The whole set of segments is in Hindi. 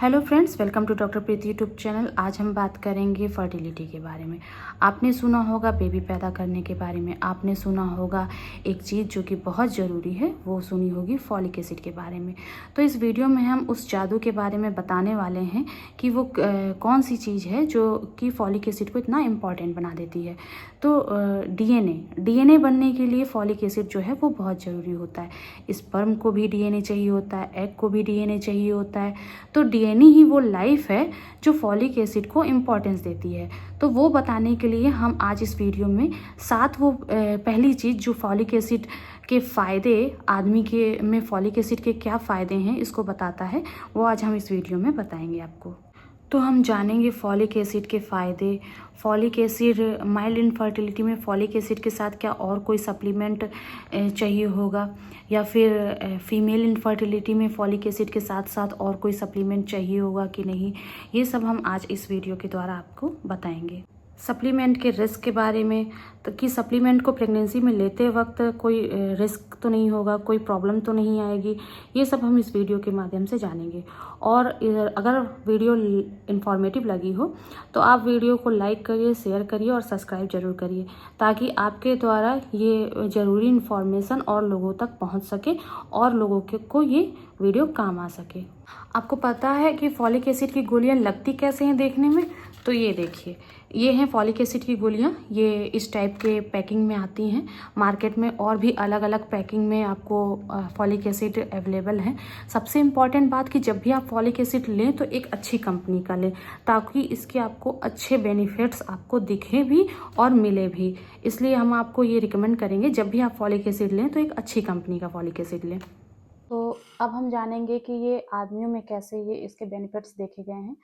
Hello friends, welcome to doctor Preeti YouTube channel. आज हम बात करेंगे फर्टिलिटी के बारे में। आपने सुना होगा बेबी पैदा करने के बारे में, आपने सुना होगा एक चीज़ जो कि बहुत ज़रूरी है, वो सुनी होगी फॉलिक एसिड के बारे में। तो इस वीडियो में हम उस जादू के बारे में बताने वाले हैं कि वो कौन सी चीज़ है जो कि फॉलिक एसिड को इतना इम्पॉर्टेंट बना देती है। तो डीएनए बनने के लिए फॉलिक एसिड जो है वो बहुत ज़रूरी होता है। स्पर्म को भी डीएनए चाहिए होता है, एग को भी डीएनए चाहिए होता है। तो डीएनए ही वो लाइफ है जो फॉलिक एसिड को इम्पोर्टेंस देती है। तो वो बताने के लिए हम आज इस वीडियो में पहली चीज़ जो फॉलिक एसिड के फ़ायदे आदमी के में फॉलिक एसिड के क्या फ़ायदे हैं इसको बताता है, वो आज हम इस वीडियो में बताएंगे आपको। तो हम जानेंगे फॉलिक एसिड के फ़ायदे। फॉलिक एसिड माइल्ड इनफर्टिलिटी में फॉलिक एसिड के साथ क्या और कोई सप्लीमेंट चाहिए होगा, या फिर फीमेल इनफर्टिलिटी में फॉलिक एसिड के साथ साथ और कोई सप्लीमेंट चाहिए होगा कि नहीं, ये सब हम आज इस वीडियो के द्वारा आपको बताएंगे। सप्लीमेंट के रिस्क के बारे में, तो कि सप्लीमेंट को प्रेगनेंसी में लेते वक्त कोई रिस्क तो नहीं होगा, कोई प्रॉब्लम तो नहीं आएगी, ये सब हम इस वीडियो के माध्यम से जानेंगे। और अगर वीडियो इन्फॉर्मेटिव लगी हो तो आप वीडियो को लाइक करिए, शेयर करिए और सब्सक्राइब जरूर करिए, ताकि आपके द्वारा ये ज़रूरी इन्फॉर्मेशन और लोगों तक पहुंच सके और लोगों को ये वीडियो काम आ सके। आपको पता है कि फॉलिक एसिड की गोलियां लगती कैसे हैं देखने में? तो ये देखिए, ये हैं फॉलिक एसिड की गोलियां। ये इस टाइप के पैकिंग में आती हैं मार्केट में, और भी अलग अलग पैकिंग में आपको फॉलिक एसिड अवेलेबल है। सबसे इम्पॉर्टेंट बात कि जब भी आप फॉलिक एसिड लें तो एक अच्छी कंपनी का लें, ताकि इसके आपको अच्छे बेनिफिट्स आपको दिखे भी और मिले भी। इसलिए हम आपको ये रिकमेंड करेंगे, जब भी आप फॉलिक एसिड लें तो एक अच्छी कंपनी का फॉलिक एसिड लें। तो अब हम जानेंगे कि ये आदमियों में कैसे ये इसके बेनिफिट्स देखे गए हैं।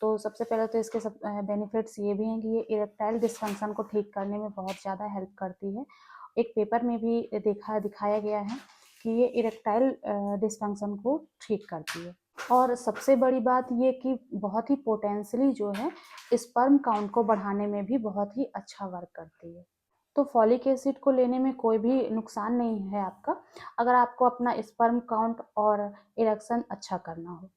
तो सबसे पहले तो इसके सब बेनिफिट्स ये भी हैं कि ये इरेक्टाइल डिस्फंक्शन को ठीक करने में बहुत ज़्यादा हेल्प करती है। एक पेपर में भी दिखाया गया है कि ये इरेक्टाइल डिस्फंक्शन को ठीक करती है। और सबसे बड़ी बात ये कि बहुत ही पोटेंशियली जो है स्पर्म काउंट को बढ़ाने में भी बहुत ही अच्छा वर्क करती है। तो फॉलिक एसिड को लेने में कोई भी नुकसान नहीं है आपका, अगर आपको अपना स्पर्म काउंट और इरेक्शन अच्छा करना हो।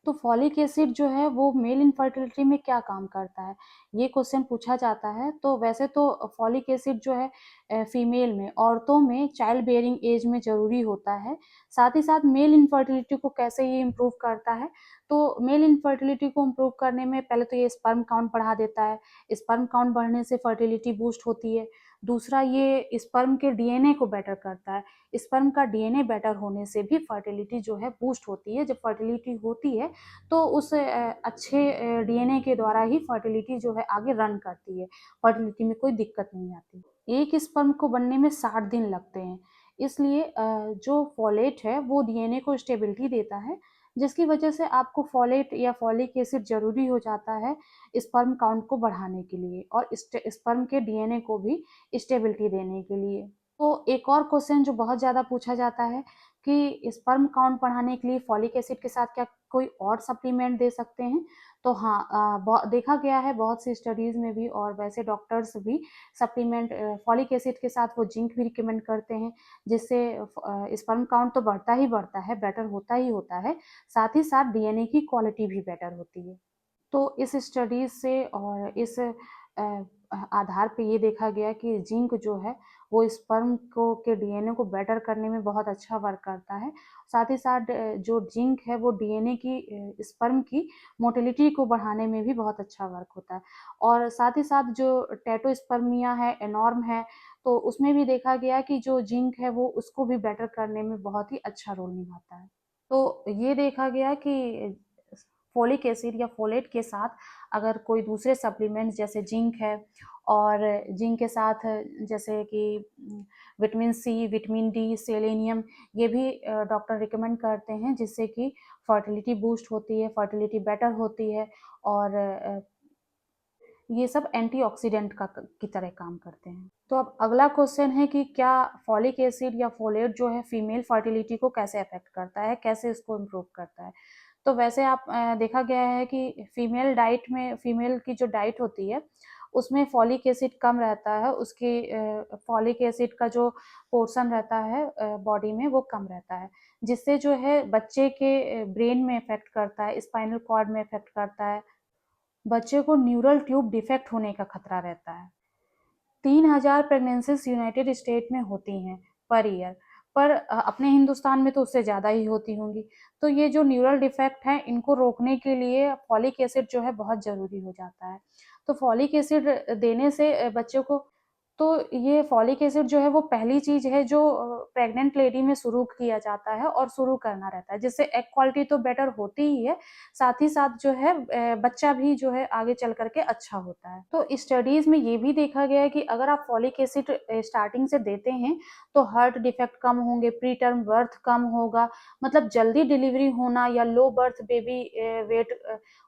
तो फॉलिक एसिड जो है वो मेल इनफर्टिलिटी में क्या काम करता है, ये क्वेश्चन पूछा जाता है। तो वैसे तो फॉलिक एसिड जो है फीमेल में, औरतों में चाइल्ड बेयरिंग एज में ज़रूरी होता है। साथ ही साथ मेल इनफर्टिलिटी को कैसे ये इम्प्रूव करता है, तो मेल इनफर्टिलिटी को इम्प्रूव करने में पहले तो ये स्पर्म काउंट बढ़ा देता है। स्पर्म काउंट बढ़ने से फर्टिलिटी बूस्ट होती है। दूसरा, ये स्पर्म के डीएनए को बेटर करता है। स्पर्म का डीएनए बेटर होने से भी फर्टिलिटी जो है बूस्ट होती है। जब फर्टिलिटी होती है तो उस अच्छे डीएनए के द्वारा ही फर्टिलिटी जो है आगे रन करती है, फर्टिलिटी में कोई दिक्कत नहीं आती। एक स्पर्म को बनने में 60 दिन लगते हैं। इसलिए जो फॉलेट है वो डीएनए को स्टेबिलिटी देता है, जिसकी वजह से आपको फॉलेट या फॉलिक एसिड जरूरी हो जाता है स्पर्म काउंट को बढ़ाने के लिए और स्पर्म के डीएनए को भी स्टेबिलिटी देने के लिए। तो एक और क्वेश्चन जो बहुत ज़्यादा पूछा जाता है कि स्पर्म काउंट बढ़ाने के लिए फॉलिक एसिड के साथ क्या कोई और सप्लीमेंट दे सकते हैं? तो हाँ, देखा गया है बहुत सी स्टडीज़ में भी, और वैसे डॉक्टर्स भी सप्लीमेंट फॉलिक एसिड के साथ वो जिंक भी रिकमेंड करते हैं, जिससे स्पर्म काउंट तो बढ़ता ही बढ़ता है, बेटर होता ही होता है, साथ ही साथ डीएनए की क्वालिटी भी बेटर होती है। तो इस स्टडीज से और इस आधार पे ये देखा गया कि जिंक जो है वो स्पर्म को के डीएनए को बेटर करने में बहुत अच्छा वर्क करता है। साथ ही साथ जो जिंक है वो डीएनए की स्पर्म की मोटिलिटी को बढ़ाने में भी बहुत अच्छा वर्क होता है। और साथ ही साथ जो टेटोस्पर्मिया है, एनॉर्म है, तो उसमें भी देखा गया कि जो जिंक है वो उसको भी बेटर करने में बहुत ही अच्छा रोल निभाता है। तो ये देखा गया कि फोलिक एसिड या फोलेट के साथ अगर कोई दूसरे सप्लीमेंट्स जैसे जिंक है, और जिंक के साथ जैसे कि vitamin C, vitamin D, selenium, ये भी डॉक्टर रिकमेंड करते हैं, जिससे कि फर्टिलिटी बूस्ट होती है, फर्टिलिटी बेटर होती है, और ये सब एंटीऑक्सीडेंट की तरह काम करते हैं। तो अब अगला क्वेश्चन है कि क्या फॉलिक एसिड या फोलेट जो है फीमेल फर्टिलिटी को कैसे अफेक्ट करता है, कैसे इसको इम्प्रूव करता है? तो वैसे आप देखा गया है कि फीमेल की जो डाइट होती है उसमें फॉलिक एसिड कम रहता है, उसकी फॉलिक एसिड का जो पोर्शन रहता है बॉडी में वो कम रहता है, जिससे जो है बच्चे के ब्रेन में इफेक्ट करता है, स्पाइनल कॉर्ड में इफेक्ट करता है, बच्चे को न्यूरल ट्यूब डिफेक्ट होने का खतरा रहता है। 3000 प्रेगनेंसीज यूनाइटेड स्टेट में होती हैं पर ईयर, पर अपने हिंदुस्तान में तो उससे ज़्यादा ही होती होंगी। तो ये जो न्यूरल डिफेक्ट हैं इनको रोकने के लिए फॉलिक एसिड जो है बहुत ज़रूरी हो जाता है। तो फॉलिक एसिड देने से बच्चों को, तो ये फॉलिक एसिड जो है वो पहली चीज़ है जो प्रेग्नेंट लेडी में शुरू किया जाता है और शुरू करना रहता है, जिससे एग क्वालिटी तो बेटर होती ही है, साथ ही साथ जो है बच्चा भी जो है आगे चल करके अच्छा होता है। तो स्टडीज़ में ये भी देखा गया है कि अगर आप फॉलिक एसिड स्टार्टिंग से देते हैं तो हार्ट डिफेक्ट कम होंगे, प्री टर्म बर्थ कम होगा, मतलब जल्दी डिलीवरी होना या लो बर्थ बेबी वेट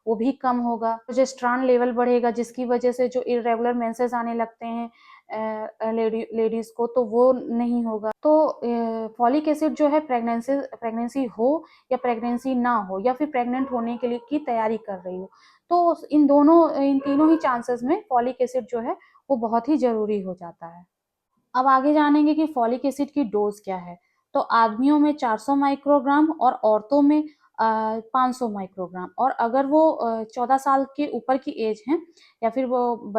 वो भी कम होगा, प्रोजेस्टेरॉन लेवल बढ़ेगा जिसकी वजह से जो इरेगुलर मेंसेस आने लगते हैं लेडीज को, तो वो नहीं होगा। तो फॉलिक एसिड जो है प्रेगनेंसी हो या प्रेगनेंसी ना हो या फिर प्रेग्नेंट होने के लिए की तैयारी कर रही हो, तो इन तीनों ही चांसेस में फॉलिक एसिड जो है वो बहुत ही जरूरी हो जाता है। अब आगे जानेंगे कि फॉलिक एसिड की डोज क्या है। तो आदमियों में 400 माइक्रोग्राम और औरतों में 500 माइक्रोग्राम, और अगर वो 14 साल के ऊपर की एज है या फिर वो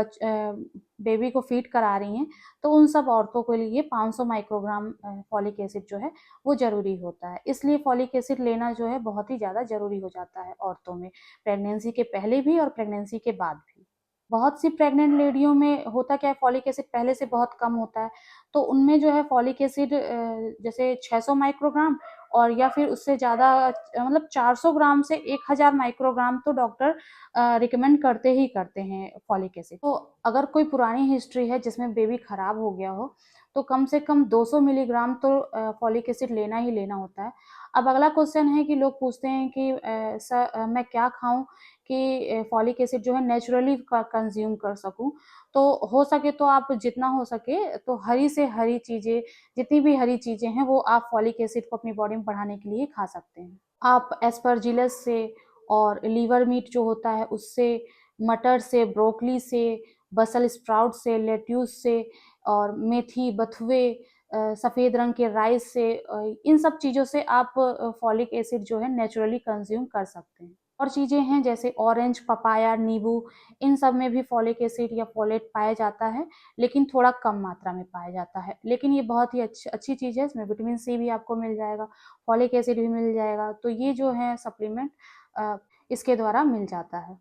बेबी को फीड करा रही हैं, तो उन सब औरतों के लिए 500 माइक्रोग्राम फॉलिक एसिड जो है वो ज़रूरी होता है। इसलिए फॉलिक एसिड लेना जो है बहुत ही ज़्यादा ज़रूरी हो जाता है औरतों में, प्रेगनेंसी के पहले भी और प्रेगनेंसी के बाद भी। बहुत सी प्रेग्नेंट लेडियों में होता क्या है, फॉलिक एसिड पहले से बहुत कम होता है, तो उनमें जो है फॉलिक एसिड जैसे 600 माइक्रोग्राम और या फिर उससे ज़्यादा, मतलब 400 ग्राम से 1000 माइक्रोग्राम तो डॉक्टर रिकमेंड करते ही करते हैं फॉलिक एसिड। तो अगर कोई पुरानी हिस्ट्री है जिसमें बेबी खराब हो गया हो, तो कम से कम 200 मिलीग्राम तो फॉलिक एसिड लेना ही लेना होता है। अब अगला क्वेश्चन है कि लोग पूछते हैं कि सर मैं क्या खाऊं कि फॉलिक एसिड जो है नेचुरली कंज्यूम कर सकूं। तो हो सके तो आप जितना हो सके तो हरी से हरी चीज़ें, जितनी भी हरी चीज़ें हैं वो आप फॉलिक एसिड को अपनी बॉडी में बढ़ाने के लिए खा सकते हैं। आप एस्परजिलस से और लीवर मीट जो होता है उससे, मटर से, ब्रोकली से, बसल स्प्राउट से, लेट्यूस से, और मेथी, बथुए, सफ़ेद रंग के राइस से, इन सब चीज़ों से आप फॉलिक एसिड जो है नेचुरली कंज्यूम कर सकते हैं। और चीज़ें हैं जैसे ऑरेंज, पपाया, नींबू, इन सब में भी फॉलिक एसिड या फोलेट पाया जाता है, लेकिन थोड़ा कम मात्रा में पाया जाता है। लेकिन ये बहुत ही अच्छी चीज़ है, इसमें विटामिन सी भी आपको मिल जाएगा, फॉलिक एसिड भी मिल जाएगा, तो ये जो है सप्लीमेंट इसके द्वारा मिल जाता है।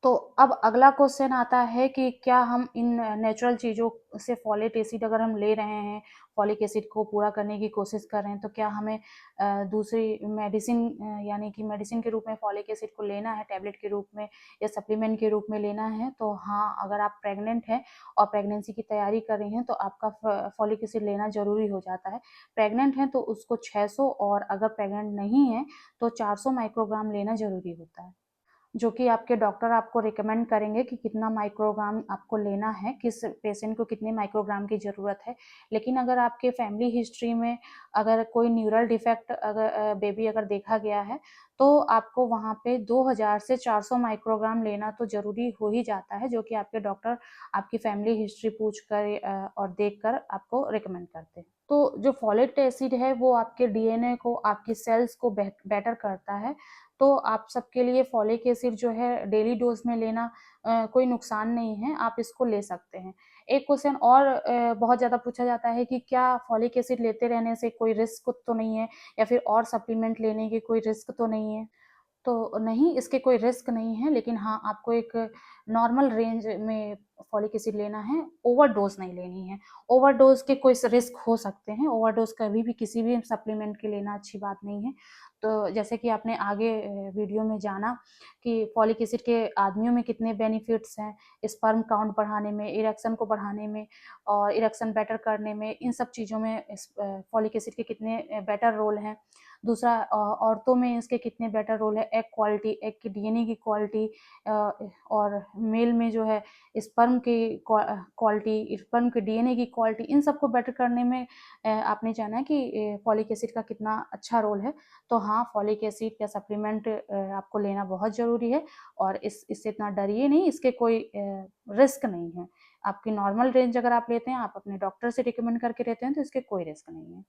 तो अब अगला क्वेश्चन आता है कि क्या हम इन नेचुरल चीज़ों से फॉलेट एसिड अगर हम ले रहे हैं, फॉलिक एसिड को पूरा करने की कोशिश कर रहे हैं, तो क्या हमें दूसरी मेडिसिन यानी कि मेडिसिन के रूप में फॉलिक एसिड को लेना है, टैबलेट के रूप में या सप्लीमेंट के रूप में लेना है? तो हाँ, अगर आप प्रेग्नेंट हैं और प्रेगनेंसी की तैयारी कर रही हैं तो आपका फॉलिक एसिड लेना ज़रूरी हो जाता है। प्रेग्नेंट हैं तो उसको 600, और अगर प्रेग्नेंट नहीं है तो 400 माइक्रोग्राम लेना ज़रूरी होता है, जो कि आपके डॉक्टर आपको रिकमेंड करेंगे कि कितना माइक्रोग्राम आपको लेना है, किस पेशेंट को कितने माइक्रोग्राम की ज़रूरत है। लेकिन अगर आपके फैमिली हिस्ट्री में अगर कोई न्यूरल डिफेक्ट अगर बेबी अगर देखा गया है, तो आपको वहाँ पे 2000 से 400 माइक्रोग्राम लेना तो ज़रूरी हो ही जाता है, जो कि आपके डॉक्टर आपकी फैमिली हिस्ट्री पूछ कर और देख कर आपको रिकमेंड करते हैं। तो जो फॉलेट एसिड है वो आपके डीएनए को, आपकी सेल्स को बेटर करता है। तो आप सबके लिए फॉलिक एसिड जो है डेली डोज में लेना कोई नुकसान नहीं है, आप इसको ले सकते हैं। एक क्वेश्चन और बहुत ज़्यादा पूछा जाता है कि क्या फॉलिक एसिड लेते रहने से कोई रिस्क तो नहीं है, या फिर और सप्लीमेंट लेने की कोई रिस्क तो नहीं है? तो नहीं, इसके कोई रिस्क नहीं है, लेकिन हाँ, आपको एक नॉर्मल रेंज में फॉलिक एसिड लेना है, ओवरडोज नहीं लेनी है। ओवरडोज के कोई रिस्क हो सकते हैं, ओवरडोज कभी भी किसी भी सप्लीमेंट के लेना अच्छी बात नहीं है। तो जैसे कि आपने आगे वीडियो में जाना कि फॉलिक एसिड के आदमियों में कितने बेनिफिट्स हैं, स्पर्म काउंट बढ़ाने में, इरेक्शन को बढ़ाने में और इरेक्शन बेटर करने में, इन सब चीज़ों में इस फॉलिक एसिड के कितने बेटर रोल हैं। दूसरा औरतों में इसके कितने बेटर रोल है, एग क्वालिटी, एग की डीएनए की क्वालिटी, और मेल में जो है स्पर्म की क्वालिटी, स्पर्म के डीएनए की क्वालिटी, इन सबको बेटर करने में आपने जाना है कि फॉलिक एसिड का कितना अच्छा रोल है। तो हाँ, फॉलिक एसिड का सप्लीमेंट आपको लेना बहुत ज़रूरी है, और इससे इतना डरिए नहीं, इसके कोई रिस्क नहीं है। आपकी नॉर्मल रेंज अगर आप लेते हैं, आप अपने डॉक्टर से रिकमेंड करके लेते हैं, तो इसके कोई रिस्क नहीं है।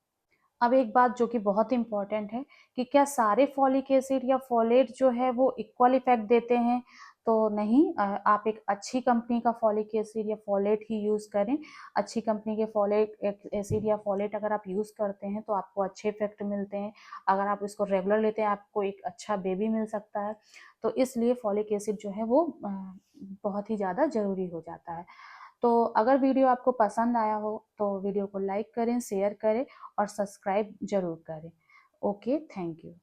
अब एक बात जो कि बहुत इंपॉर्टेंट है कि क्या सारे फॉलिक एसिड या फोलेट जो है वो इक्वल इफेक्ट देते हैं? तो नहीं, आप एक अच्छी कंपनी का फॉलिक एसिड या फोलेट ही यूज़ करें। अच्छी कंपनी के फॉलिक एसिड या फोलेट अगर आप यूज़ करते हैं तो आपको अच्छे इफेक्ट मिलते हैं। अगर आप इसको रेगुलर लेते हैं, आपको एक अच्छा बेबी मिल सकता है। तो इसलिए फॉलिक एसिड जो है वो बहुत ही ज़्यादा ज़रूरी हो जाता है। तो अगर वीडियो आपको पसंद आया हो तो वीडियो को लाइक करें, शेयर करें और सब्सक्राइब जरूर करें। Okay, thank you.